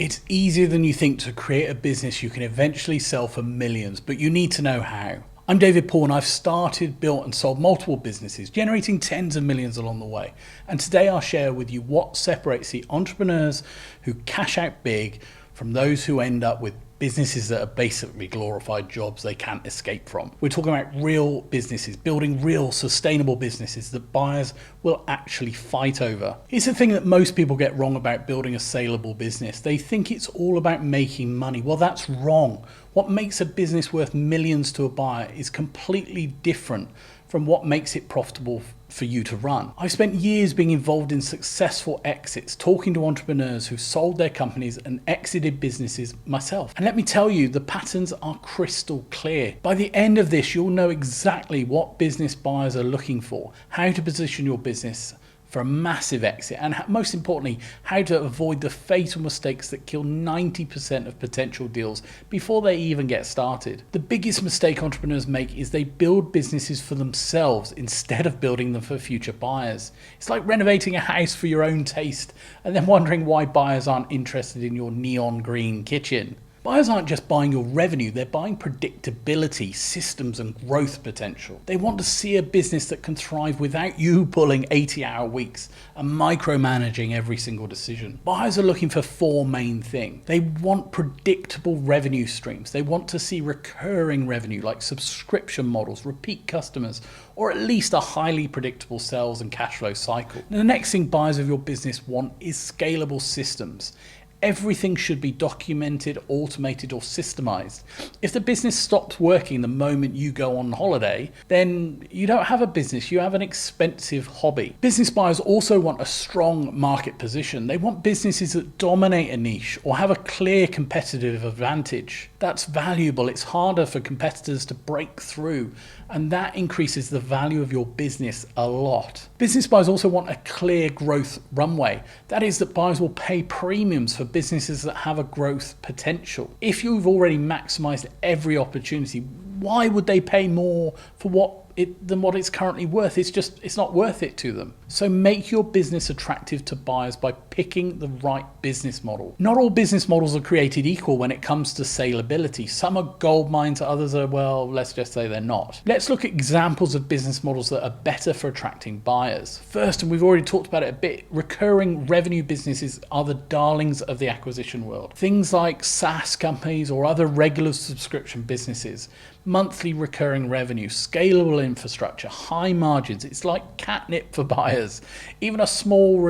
It's easier than you think to create a business you can eventually sell for millions, but you need to know how. I'm David Paul and I've started, built and sold multiple businesses, generating tens of millions along the way. And today I'll share with you what separates the entrepreneurs who cash out big from those who end up with businesses that are basically glorified jobs they can't escape from. We're talking about real businesses, building real sustainable businesses that buyers will actually fight over. It's the thing that most people get wrong about building a saleable business. They think it's all about making money. Well, that's wrong. What makes a business worth millions to a buyer is completely different from what makes it profitable for you to run. I've spent years being involved in successful exits, talking to entrepreneurs who sold their companies and exited businesses myself. And let me tell you, the patterns are crystal clear. By the end of this, you'll know exactly what business buyers are looking for, how to position your business for a massive exit, and most importantly, how to avoid the fatal mistakes that kill 90% of potential deals before they even get started. The biggest mistake entrepreneurs make is they build businesses for themselves instead of building them for future buyers. It's like renovating a house for your own taste and then wondering why buyers aren't interested in your neon green kitchen. Buyers aren't just buying your revenue, they're buying predictability, systems and growth potential. They want to see a business that can thrive without you pulling 80-hour weeks and micromanaging every single decision. Buyers are looking for four main things. They want predictable revenue streams. They want to see recurring revenue like subscription models, repeat customers, or at least a highly predictable sales and cash flow cycle. Now, the next thing buyers of your business want is scalable systems. Everything should be documented, automated, or systemized. If the business stops working the moment you go on holiday, then you don't have a business, you have an expensive hobby. Business buyers also want a strong market position. They want businesses that dominate a niche or have a clear competitive advantage. That's valuable. It's harder for competitors to break through, and that increases the value of your business a lot. Business buyers also want a clear growth runway. That is, that buyers will pay premiums for businesses that have a growth potential. If you've already maximized every opportunity, why would they pay more for than what it's currently worth? It's not worth it to them. So make your business attractive to buyers by picking the right business model. Not all business models are created equal when it comes to saleability. Some are gold mines, others are, well, let's just say they're not. Let's look at examples of business models that are better for attracting buyers. First, and we've already talked about it a bit, recurring revenue businesses are the darlings of the acquisition world. Things like SaaS companies or other regular subscription businesses. Monthly recurring revenue, scalable infrastructure, high margins. It's like catnip for buyers. Even a small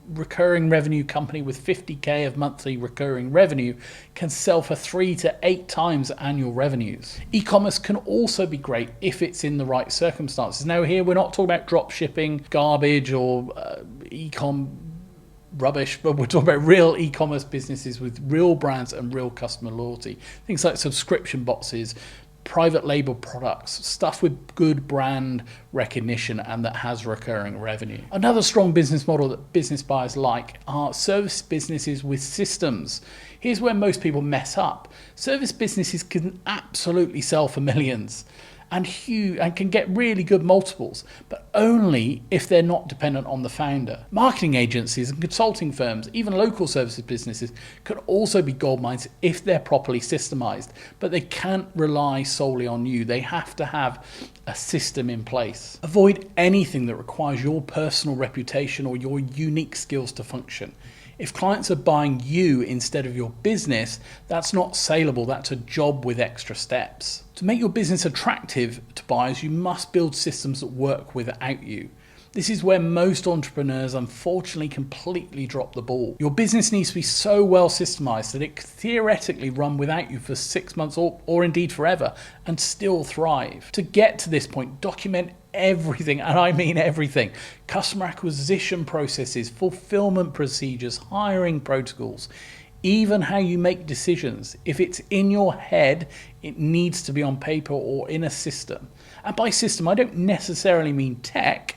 recurring revenue company with 50K of monthly recurring revenue can sell for 3 to 8 times annual revenues. E-commerce can also be great if it's in the right circumstances. Now here we're not talking about drop shipping, garbage or e-com rubbish, but we're talking about real e-commerce businesses with real brands and real customer loyalty. Things like subscription boxes, private label products, stuff with good brand recognition and that has recurring revenue. Another strong business model that business buyers like are service businesses with systems. Here's where most people mess up. Service businesses can absolutely sell for millions and can get really good multiples, but only if they're not dependent on the founder. Marketing agencies and consulting firms, even local services businesses, can also be gold mines if they're properly systemized, but they can't rely solely on you. They have to have a system in place. Avoid anything that requires your personal reputation or your unique skills to function. If clients are buying you instead of your business, that's not saleable, that's a job with extra steps. To make your business attractive to buyers, you must build systems that work without you. This is where most entrepreneurs unfortunately completely drop the ball. Your business needs to be so well systemized that it could theoretically run without you for 6 months or indeed forever and still thrive. To get to this point, document everything, and I mean everything. Customer acquisition processes, fulfillment procedures, hiring protocols, even how you make decisions. If it's in your head, it needs to be on paper or in a system. And by system, I don't necessarily mean tech.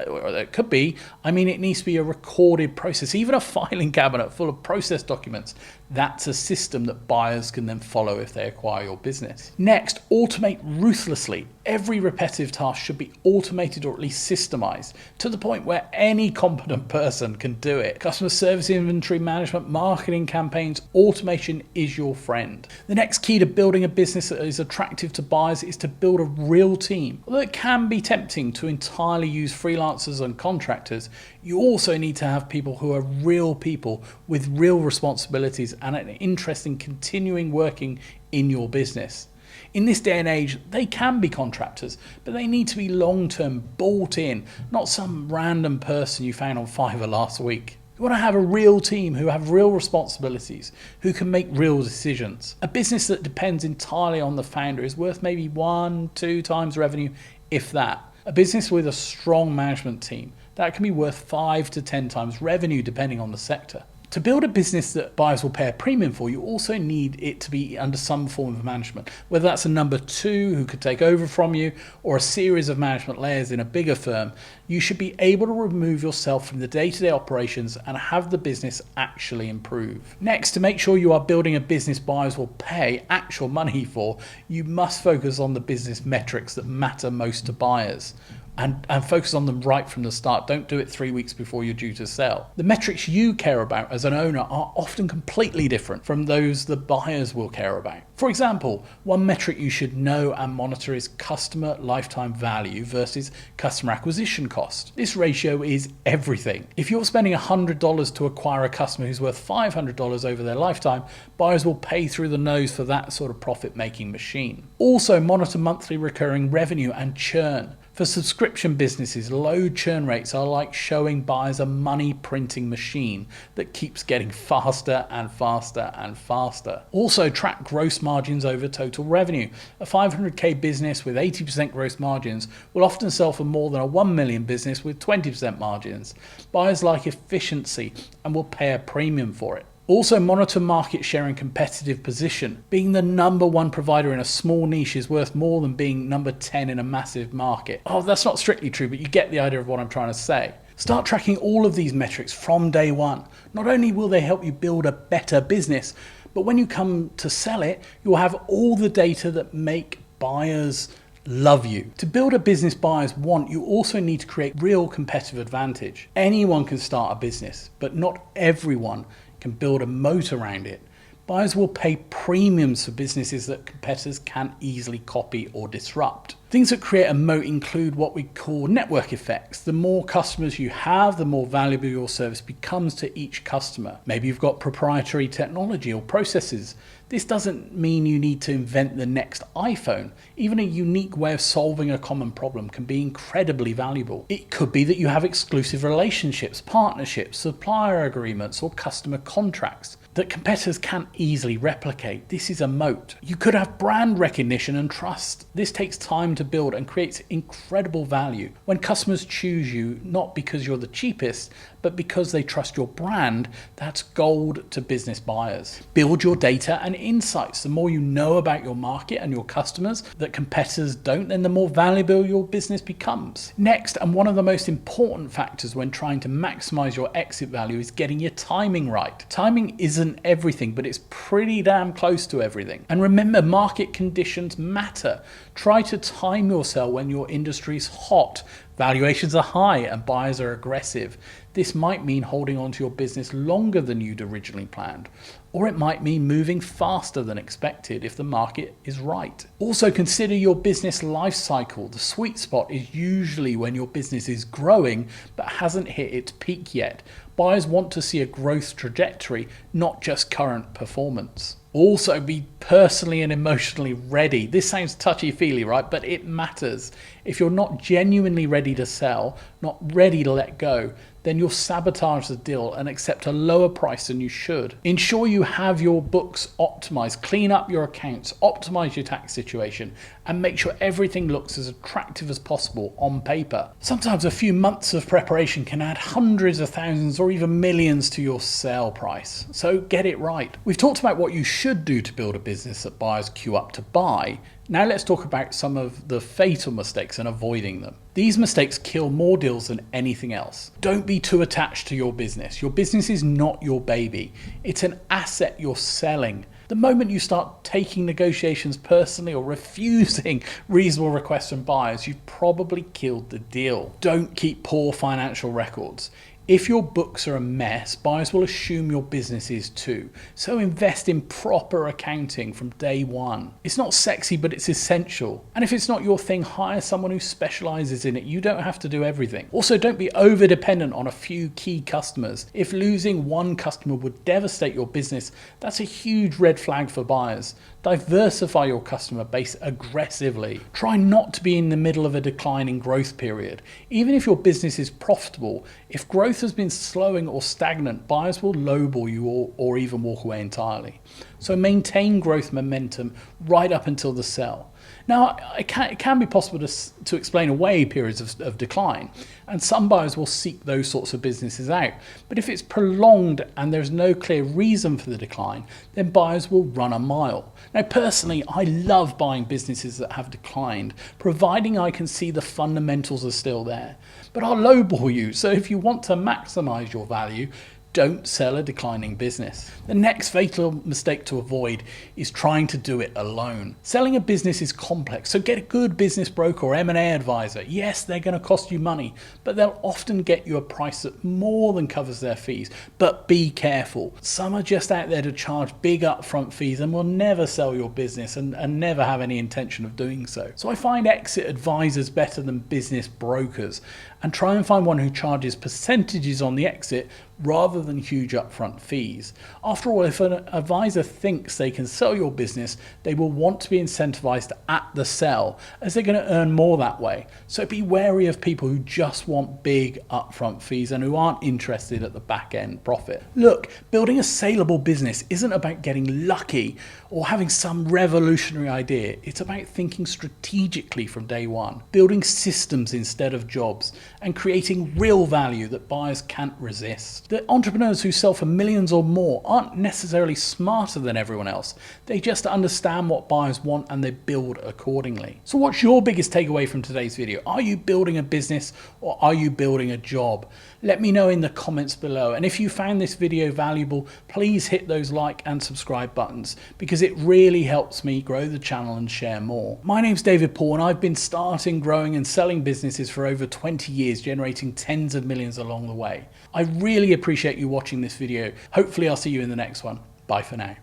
or it could be, it needs to be a recorded process, even a filing cabinet full of process documents. That's a system that buyers can then follow if they acquire your business. Next, automate ruthlessly. Every repetitive task should be automated or at least systemized to the point where any competent person can do it. Customer service, inventory management, marketing campaigns, automation is your friend. The next key to building a business that is attractive to buyers is to build a real team. Although it can be tempting to entirely use freelancers and contractors, you also need to have people who are real people with real responsibilities and an interest in continuing working in your business. In this day and age, they can be contractors, but they need to be long-term, bought in, not some random person you found on Fiverr last week. You want to have a real team who have real responsibilities, who can make real decisions. A business that depends entirely on the founder is worth maybe 1-2 times revenue, if that. A business with a strong management team, that can be worth 5 to 10 times revenue depending on the sector. To build a business that buyers will pay a premium for, you also need it to be under some form of management, whether that's a number 2 who could take over from you or a series of management layers in a bigger firm. You should be able to remove yourself from the day-to-day operations and have the business actually improve. Next, to make sure you are building a business buyers will pay actual money for, you must focus on the business metrics that matter most to buyers. And focus on them right from the start. Don't do it 3 weeks before you're due to sell. The metrics you care about as an owner are often completely different from those the buyers will care about. For example, one metric you should know and monitor is customer lifetime value versus customer acquisition cost. This ratio is everything. If you're spending $100 to acquire a customer who's worth $500 over their lifetime, buyers will pay through the nose for that sort of profit-making machine. Also, monitor monthly recurring revenue and churn. For subscription businesses, low churn rates are like showing buyers a money printing machine that keeps getting faster and faster and faster. Also, track gross margins over total revenue. A 500k business with 80% gross margins will often sell for more than a 1 million business with 20% margins. Buyers like efficiency and will pay a premium for it. Also, monitor market share and competitive position. Being the number 1 provider in a small niche is worth more than being number 10 in a massive market. Oh, that's not strictly true, but you get the idea of what I'm trying to say. Start tracking all of these metrics from day one. Not only will they help you build a better business, but when you come to sell it, you'll have all the data that make buyers love you. To build a business buyers want, you also need to create real competitive advantage. Anyone can start a business, but not everyone can build a moat around it. Buyers will pay premiums for businesses that competitors can't easily copy or disrupt. Things that create a moat include what we call network effects. The more customers you have, the more valuable your service becomes to each customer. Maybe you've got proprietary technology or processes. This doesn't mean you need to invent the next iPhone. Even a unique way of solving a common problem can be incredibly valuable. It could be that you have exclusive relationships, partnerships, supplier agreements, or customer contracts that competitors can't easily replicate. This is a moat. You could have brand recognition and trust. This takes time to build and creates incredible value. When customers choose you, not because you're the cheapest, but because they trust your brand, that's gold to business buyers. Build your data and insights. The more you know about your market and your customers that competitors don't, then the more valuable your business becomes. Next, and one of the most important factors when trying to maximize your exit value, is getting your timing right. Timing isn't everything, but it's pretty damn close to everything. And remember, market conditions matter. Try to time your sell when your industry's hot, valuations are high, and buyers are aggressive. This might mean holding on to your business longer than you'd originally planned, or it might mean moving faster than expected if the market is right. Also, consider your business life cycle. The sweet spot is usually when your business is growing but hasn't hit its peak yet. Buyers want to see a growth trajectory, not just current performance. Also, be personally and emotionally ready. This sounds touchy-feely, right? But it matters. If you're not genuinely ready to sell, not ready to let go, then you'll sabotage the deal and accept a lower price than you should. Ensure you have your books optimized, clean up your accounts, optimize your tax situation, and make sure everything looks as attractive as possible on paper. Sometimes a few months of preparation can add hundreds of thousands or even millions to your sale price. So get it right. We've talked about what you should do to build a business that buyers queue up to buy. Now let's talk about some of the fatal mistakes and avoiding them. These mistakes kill more deals than anything else. Don't be too attached to your business. Your business is not your baby. It's an asset you're selling. The moment you start taking negotiations personally or refusing reasonable requests from buyers, you've probably killed the deal. Don't keep poor financial records. If your books are a mess, buyers will assume your business is too. So invest in proper accounting from day one. It's not sexy, but it's essential. And if it's not your thing, hire someone who specializes in it. You don't have to do everything. Also, don't be over dependent on a few key customers. If losing one customer would devastate your business, that's a huge red flag for buyers. Diversify your customer base aggressively. Try not to be in the middle of a declining growth period. Even if your business is profitable, if growth has been slowing or stagnant, buyers will lowball you or even walk away entirely. So maintain growth momentum right up until the sell. Now, it can be possible to explain away periods of decline, and some buyers will seek those sorts of businesses out. But if it's prolonged and there's no clear reason for the decline, then buyers will run a mile. Now, personally, I love buying businesses that have declined, providing I can see the fundamentals are still there. But I'll lowball you, so if you want to maximize your value, don't sell a declining business. The next fatal mistake to avoid is trying to do it alone. Selling a business is complex, so get a good business broker or M&A advisor. Yes, they're going to cost you money, but they'll often get you a price that more than covers their fees. But be careful. Some are just out there to charge big upfront fees and will never sell your business and never have any intention of doing so. So I find exit advisors better than business brokers, and try and find one who charges percentages on the exit rather than huge upfront fees. After all, if an advisor thinks they can sell your business, they will want to be incentivized at the sell, as they're going to earn more that way. So be wary of people who just want big upfront fees and who aren't interested at the back end profit. Look, building a saleable business isn't about getting lucky or having some revolutionary idea. It's about thinking strategically from day one, building systems instead of jobs, and creating real value that buyers can't resist. The entrepreneurs who sell for millions or more aren't necessarily smarter than everyone else. They just understand what buyers want and they build accordingly. So what's your biggest takeaway from today's video? Are you building a business or are you building a job? Let me know in the comments below. And if you found this video valuable, please hit those like and subscribe buttons, because it really helps me grow the channel and share more. My name's David Paul, and I've been starting, growing and selling businesses for over 20 years, generating tens of millions along the way. I really appreciate you watching this video. Hopefully I'll see you in the next one. Bye for now.